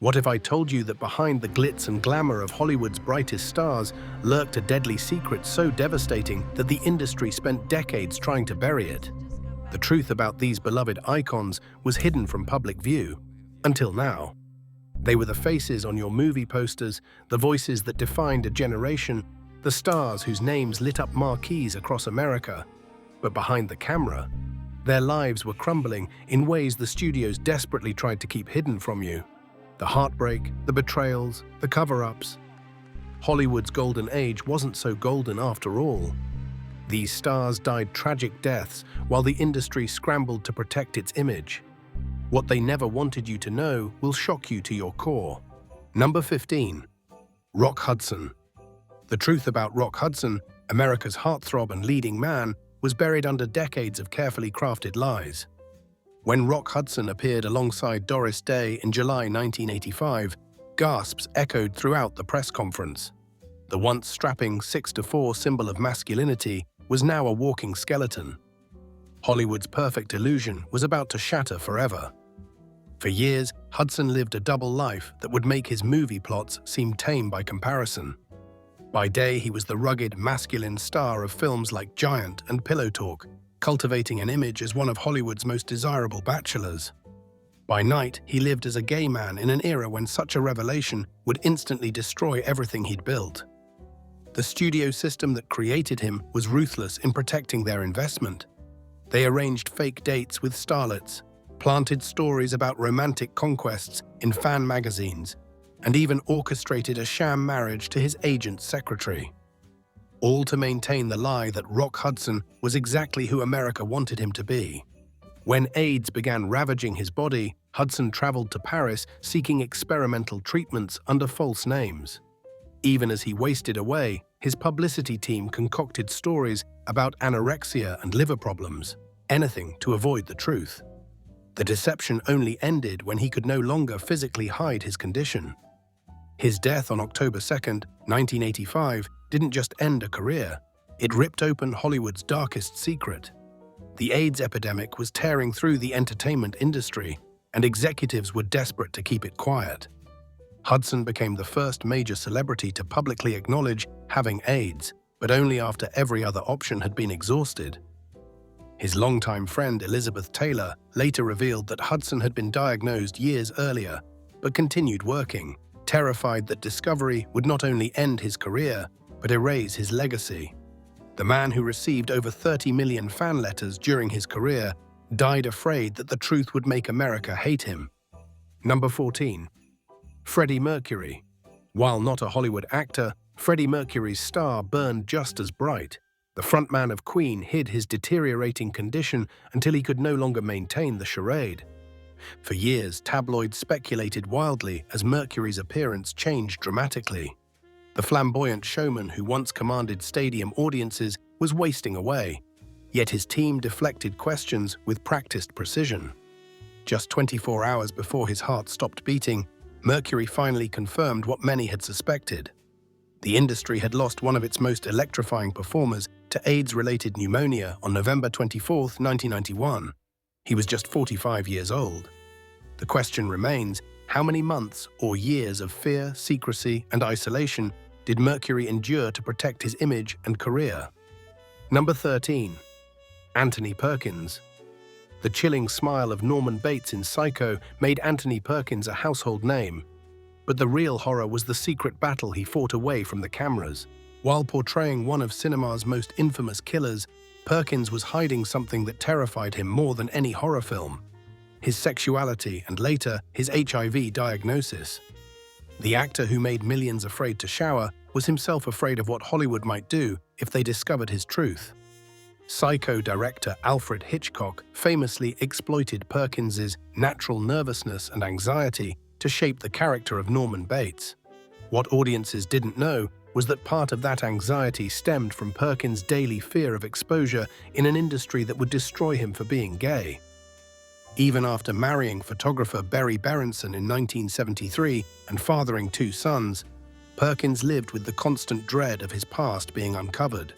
What if I told you that behind the glitz and glamour of Hollywood's brightest stars lurked a deadly secret so devastating that the industry spent decades trying to bury it? The truth about these beloved icons was hidden from public view, until now. They were the faces on your movie posters, the voices that defined a generation, the stars whose names lit up marquees across America. But behind the camera, their lives were crumbling in ways the studios desperately tried to keep hidden from you. The heartbreak, the betrayals, the cover-ups. Hollywood's golden age wasn't so golden after all. These stars died tragic deaths while the industry scrambled to protect its image. What they never wanted you to know will shock you to your core. Number 15. Rock Hudson. The truth about Rock Hudson, America's heartthrob and leading man, was buried under decades of carefully crafted lies. When Rock Hudson appeared alongside Doris Day in July 1985, gasps echoed throughout the press conference. The once strapping 6'4" symbol of masculinity was now a walking skeleton. Hollywood's perfect illusion was about to shatter forever. For years, Hudson lived a double life that would make his movie plots seem tame by comparison. By day, he was the rugged, masculine star of films like Giant and Pillow Talk, cultivating an image as one of Hollywood's most desirable bachelors. By night, he lived as a gay man in an era when such a revelation would instantly destroy everything he'd built. The studio system that created him was ruthless in protecting their investment. They arranged fake dates with starlets, planted stories about romantic conquests in fan magazines, and even orchestrated a sham marriage to his agent's secretary. All to maintain the lie that Rock Hudson was exactly who America wanted him to be. When AIDS began ravaging his body, Hudson traveled to Paris seeking experimental treatments under false names. Even as he wasted away, his publicity team concocted stories about anorexia and liver problems, anything to avoid the truth. The deception only ended when he could no longer physically hide his condition. His death on October 2, 1985, didn't just end a career, it ripped open Hollywood's darkest secret. The AIDS epidemic was tearing through the entertainment industry, and executives were desperate to keep it quiet. Hudson became the first major celebrity to publicly acknowledge having AIDS, but only after every other option had been exhausted. His longtime friend Elizabeth Taylor later revealed that Hudson had been diagnosed years earlier, but continued working, terrified that discovery would not only end his career, but erase his legacy. The man who received over 30 million fan letters during his career died afraid that the truth would make America hate him. Number 14. Freddie Mercury. While not a Hollywood actor, Freddie Mercury's star burned just as bright. The frontman of Queen hid his deteriorating condition until he could no longer maintain the charade. For years, tabloids speculated wildly as Mercury's appearance changed dramatically. The flamboyant showman who once commanded stadium audiences was wasting away, yet his team deflected questions with practiced precision. Just 24 hours before his heart stopped beating, Mercury finally confirmed what many had suspected. The industry had lost one of its most electrifying performers to AIDS-related pneumonia on November 24, 1991. He was just 45 years old. The question remains, how many months or years of fear, secrecy, and isolation did Mercury endure to protect his image and career? Number 13. Anthony Perkins. The chilling smile of Norman Bates in Psycho made Anthony Perkins a household name. But the real horror was the secret battle he fought away from the cameras. While portraying one of cinema's most infamous killers, Perkins was hiding something that terrified him more than any horror film: his sexuality and later his HIV diagnosis. The actor who made millions afraid to shower was himself afraid of what Hollywood might do if they discovered his truth. Psycho director Alfred Hitchcock famously exploited Perkins's natural nervousness and anxiety to shape the character of Norman Bates. What audiences didn't know was that part of that anxiety stemmed from Perkins' daily fear of exposure in an industry that would destroy him for being gay. Even after marrying photographer Berry Berenson in 1973 and fathering 2 sons, Perkins lived with the constant dread of his past being uncovered.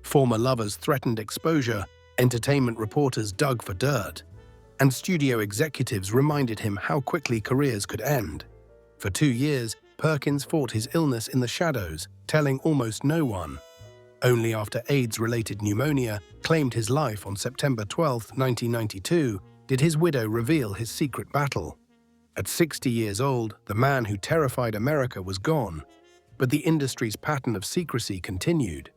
Former lovers threatened exposure, entertainment reporters dug for dirt, and studio executives reminded him how quickly careers could end. For 2 years, Perkins fought his illness in the shadows, telling almost no one. Only after AIDS-related pneumonia claimed his life on September 12, 1992, did his widow reveal his secret battle. At 60 years old, the man who terrified America was gone, but the industry's pattern of secrecy continued.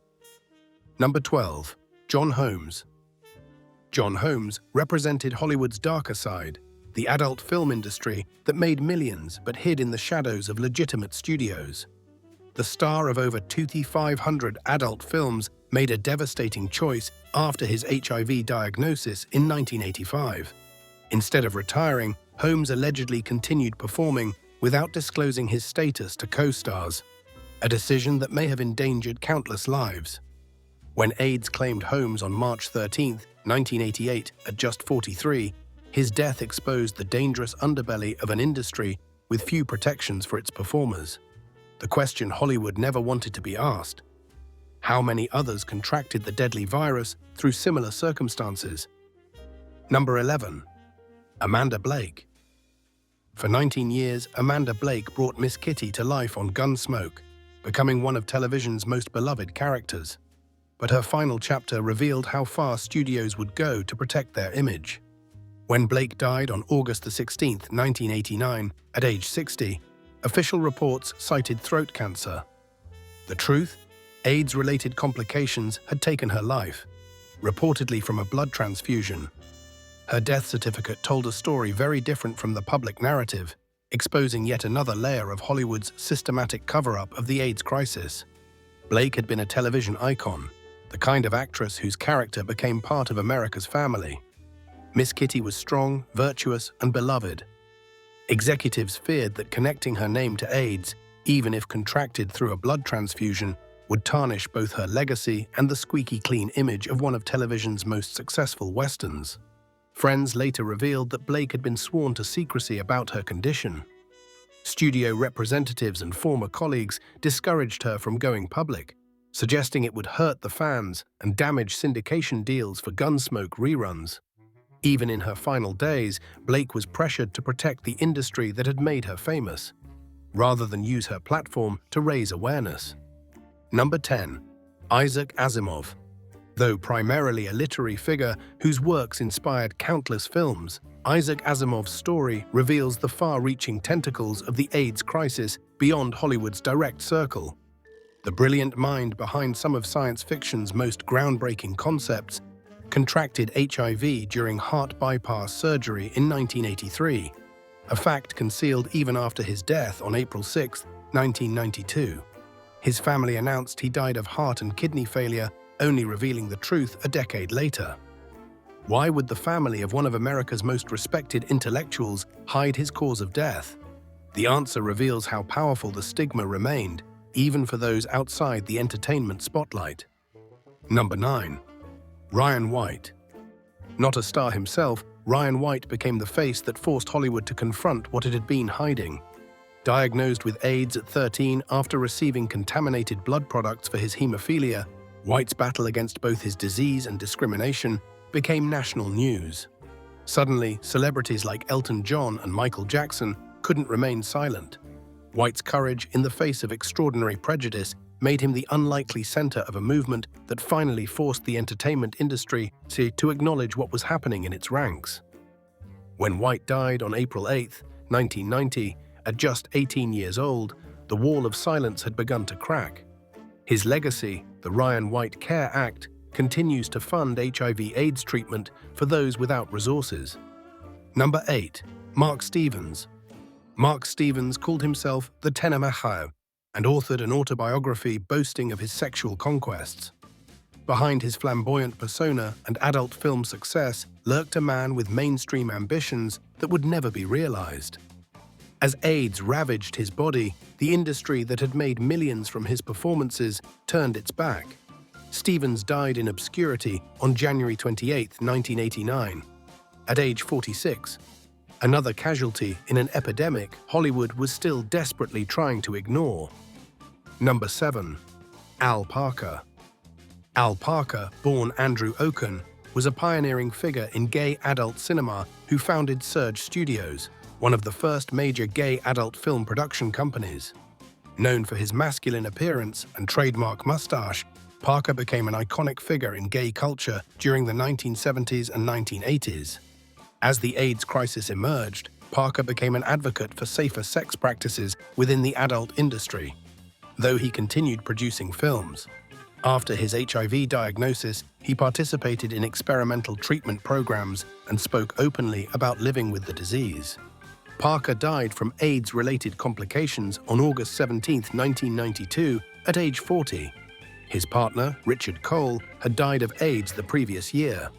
Number 12. John Holmes. John Holmes represented Hollywood's darker side, the adult film industry that made millions but hid in the shadows of legitimate studios. The star of over 2,500 adult films made a devastating choice after his HIV diagnosis in 1985. Instead of retiring, Holmes allegedly continued performing without disclosing his status to co-stars, a decision that may have endangered countless lives. When AIDS claimed Holmes on March 13, 1988, at just 43, his death exposed the dangerous underbelly of an industry with few protections for its performers. The question Hollywood never wanted to be asked: how many others contracted the deadly virus through similar circumstances? Number 11. Amanda Blake. For 19 years, Amanda Blake brought Miss Kitty to life on Gunsmoke, becoming one of television's most beloved characters. But her final chapter revealed how far studios would go to protect their image. When Blake died on August 16, 1989, at age 60, official reports cited throat cancer. The truth? AIDS-related complications had taken her life, reportedly from a blood transfusion. Her death certificate told a story very different from the public narrative, exposing yet another layer of Hollywood's systematic cover-up of the AIDS crisis. Blake had been a television icon, the kind of actress whose character became part of America's family. Miss Kitty was strong, virtuous, and beloved. Executives feared that connecting her name to AIDS, even if contracted through a blood transfusion, would tarnish both her legacy and the squeaky clean image of one of television's most successful westerns. Friends later revealed that Blake had been sworn to secrecy about her condition. Studio representatives and former colleagues discouraged her from going public, suggesting it would hurt the fans and damage syndication deals for Gunsmoke reruns. Even in her final days, Blake was pressured to protect the industry that had made her famous, rather than use her platform to raise awareness. Number 10. Isaac Asimov. Though primarily a literary figure whose works inspired countless films, Isaac Asimov's story reveals the far-reaching tentacles of the AIDS crisis beyond Hollywood's direct circle. The brilliant mind behind some of science fiction's most groundbreaking concepts contracted HIV during heart bypass surgery in 1983, a fact concealed even after his death on April 6, 1992. His family announced he died of heart and kidney failure, only revealing the truth a decade later. Why would the family of one of America's most respected intellectuals hide his cause of death? The answer reveals how powerful the stigma remained, even for those outside the entertainment spotlight. Number 9. Ryan White. Not a star himself, Ryan White became the face that forced Hollywood to confront what it had been hiding. Diagnosed with AIDS at 13 after receiving contaminated blood products for his hemophilia, White's battle against both his disease and discrimination became national news. Suddenly, celebrities like Elton John and Michael Jackson couldn't remain silent. White's courage in the face of extraordinary prejudice made him the unlikely center of a movement that finally forced the entertainment industry to acknowledge what was happening in its ranks. When White died on April 8, 1990, at just 18 years old, the wall of silence had begun to crack. His legacy, the Ryan White Care Act, continues to fund HIV/AIDS treatment for those without resources. Number 8. Mark Stevens. Mark Stevens called himself the Tenemacher and authored an autobiography boasting of his sexual conquests. Behind his flamboyant persona and adult film success lurked a man with mainstream ambitions that would never be realized. As AIDS ravaged his body, the industry that had made millions from his performances turned its back. Stevens died in obscurity on January 28, 1989, at age 46. Another casualty in an epidemic Hollywood was still desperately trying to ignore. Number 7. Al Parker. Al Parker, born Andrew Oken, was a pioneering figure in gay adult cinema who founded Surge Studios, one of the first major gay adult film production companies. Known for his masculine appearance and trademark mustache, Parker became an iconic figure in gay culture during the 1970s and 1980s. As the AIDS crisis emerged, Parker became an advocate for safer sex practices within the adult industry, though he continued producing films. After his HIV diagnosis, he participated in experimental treatment programs and spoke openly about living with the disease. Parker died from AIDS-related complications on August 17, 1992, at age 40. His partner, Richard Cole, had died of AIDS the previous year.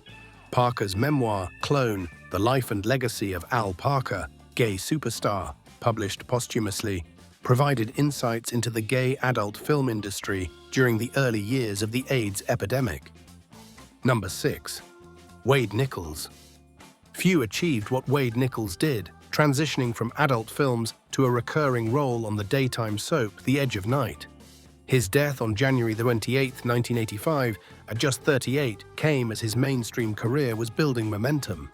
Parker's memoir, Clone: The Life and Legacy of Al Parker, Gay Superstar, published posthumously, provided insights into the gay adult film industry during the early years of the AIDS epidemic. Number 6. Wade Nichols. Few achieved what Wade Nichols did, transitioning from adult films to a recurring role on the daytime soap The Edge of Night. His death on January 28, 1985, at just 38, came as his mainstream career was building momentum.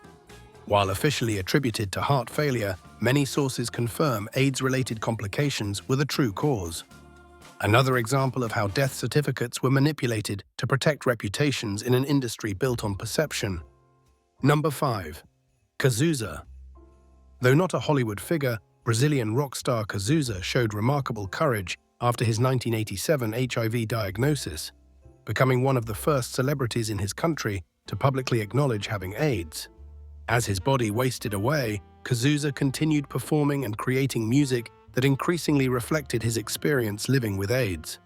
While officially attributed to heart failure, many sources confirm AIDS-related complications were the true cause. Another example of how death certificates were manipulated to protect reputations in an industry built on perception. Number 5. Cazuza. Though not a Hollywood figure, Brazilian rock star Cazuza showed remarkable courage after his 1987 HIV diagnosis, becoming one of the first celebrities in his country to publicly acknowledge having AIDS. As his body wasted away, Cazuza continued performing and creating music that increasingly reflected his experience living with AIDS.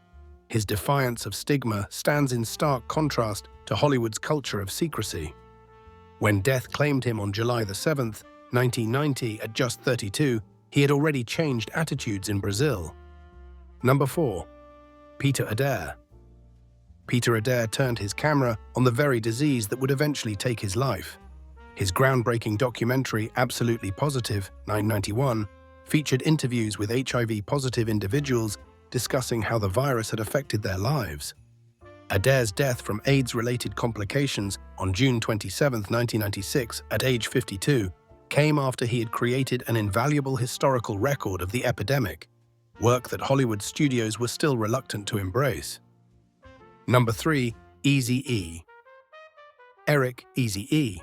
His defiance of stigma stands in stark contrast to Hollywood's culture of secrecy. When death claimed him on July 7, 1990, at just 32, he had already changed attitudes in Brazil. Number 4. Peter Adair. Peter Adair turned his camera on the very disease that would eventually take his life. His groundbreaking documentary, Absolutely Positive, 1991, featured interviews with HIV-positive individuals discussing how the virus had affected their lives. Adair's death from AIDS-related complications on June 27, 1996, at age 52, came after he had created an invaluable historical record of the epidemic, work that Hollywood studios were still reluctant to embrace. Number 3. Eazy-E. Eric Eazy-E.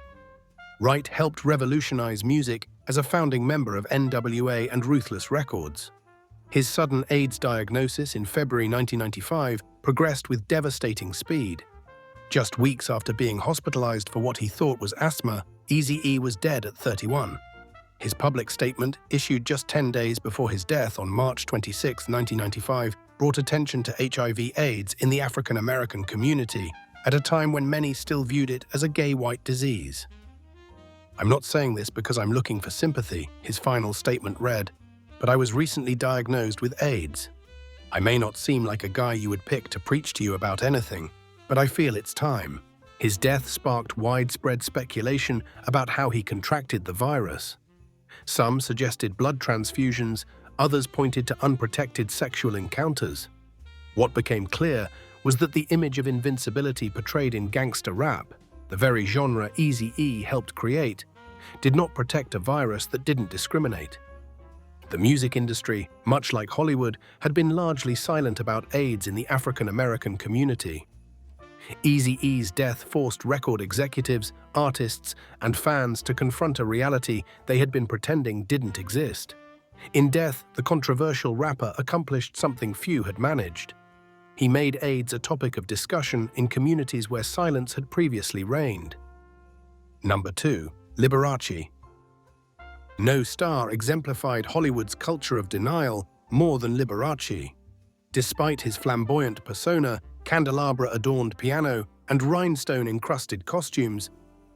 Wright helped revolutionize music as a founding member of NWA and Ruthless Records. His sudden AIDS diagnosis in February 1995 progressed with devastating speed. Just weeks after being hospitalized for what he thought was asthma, Eazy-E was dead at 31. His public statement, issued just 10 days before his death on March 26, 1995, brought attention to HIV/AIDS in the African American community at a time when many still viewed it as a gay white disease. "I'm not saying this because I'm looking for sympathy," his final statement read, "but I was recently diagnosed with AIDS. I may not seem like a guy you would pick to preach to you about anything, but I feel it's time." His death sparked widespread speculation about how he contracted the virus. Some suggested blood transfusions, others pointed to unprotected sexual encounters. What became clear was that the image of invincibility portrayed in gangster rap, the very genre Eazy-E helped create, did not protect a virus that didn't discriminate. The music industry, much like Hollywood, had been largely silent about AIDS in the African American community. Eazy-E's death forced record executives, artists, and fans to confront a reality they had been pretending didn't exist. In death, the controversial rapper accomplished something few had managed. He made AIDS a topic of discussion in communities where silence had previously reigned. Number 2. Liberace. No star exemplified Hollywood's culture of denial more than Liberace. Despite his flamboyant persona, candelabra-adorned piano, and rhinestone-encrusted costumes,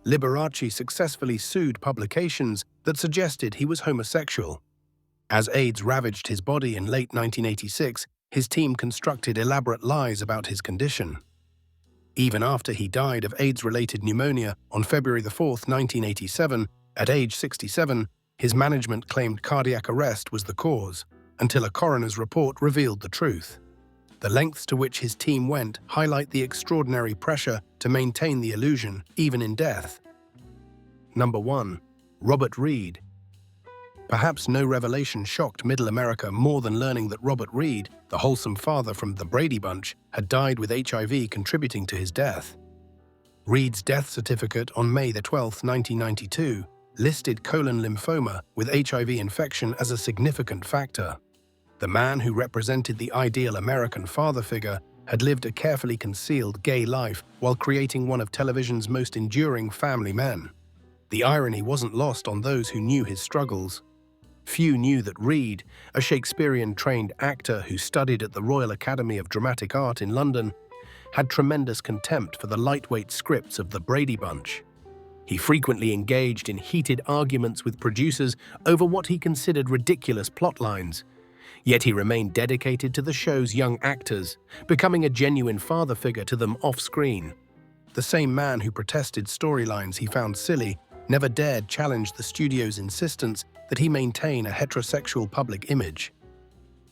Liberace successfully sued publications that suggested he was homosexual. As AIDS ravaged his body in late 1986, his team constructed elaborate lies about his condition. Even after he died of AIDS-related pneumonia on February 4, 1987, at age 67, his management claimed cardiac arrest was the cause, until a coroner's report revealed the truth. The lengths to which his team went highlight the extraordinary pressure to maintain the illusion, even in death. Number 1. Robert Reed. Perhaps no revelation shocked Middle America more than learning that Robert Reed, the wholesome father from the Brady Bunch, had died with HIV contributing to his death. Reed's death certificate on May 12, 1992, listed colon lymphoma with HIV infection as a significant factor. The man who represented the ideal American father figure had lived a carefully concealed gay life while creating one of television's most enduring family men. The irony wasn't lost on those who knew his struggles. Few knew that Reed, a Shakespearean-trained actor who studied at the Royal Academy of Dramatic Art in London, had tremendous contempt for the lightweight scripts of the Brady Bunch. He frequently engaged in heated arguments with producers over what he considered ridiculous plotlines. Yet he remained dedicated to the show's young actors, becoming a genuine father figure to them off-screen. The same man who protested storylines he found silly never dared challenge the studio's insistence that he maintain a heterosexual public image.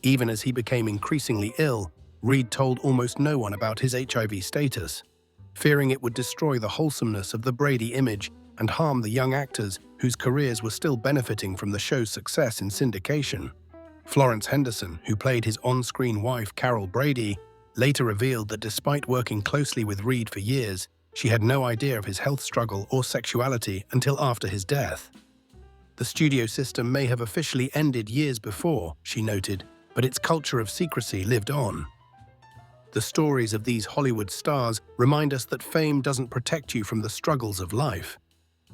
Even as he became increasingly ill, Reed told almost no one about his HIV status, fearing it would destroy the wholesomeness of the Brady image and harm the young actors whose careers were still benefiting from the show's success in syndication. Florence Henderson, who played his on-screen wife Carol Brady, later revealed that despite working closely with Reed for years, she had no idea of his health struggle or sexuality until after his death. The studio system may have officially ended years before, she noted, but its culture of secrecy lived on. The stories of these Hollywood stars remind us that fame doesn't protect you from the struggles of life.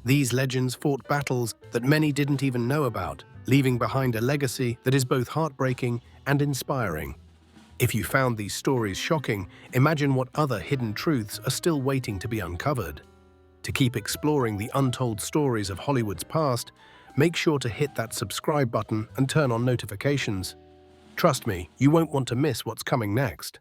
These legends fought battles that many didn't even know about, leaving behind a legacy that is both heartbreaking and inspiring. If you found these stories shocking, imagine what other hidden truths are still waiting to be uncovered. To keep exploring the untold stories of Hollywood's past, make sure to hit that subscribe button and turn on notifications. Trust me, you won't want to miss what's coming next.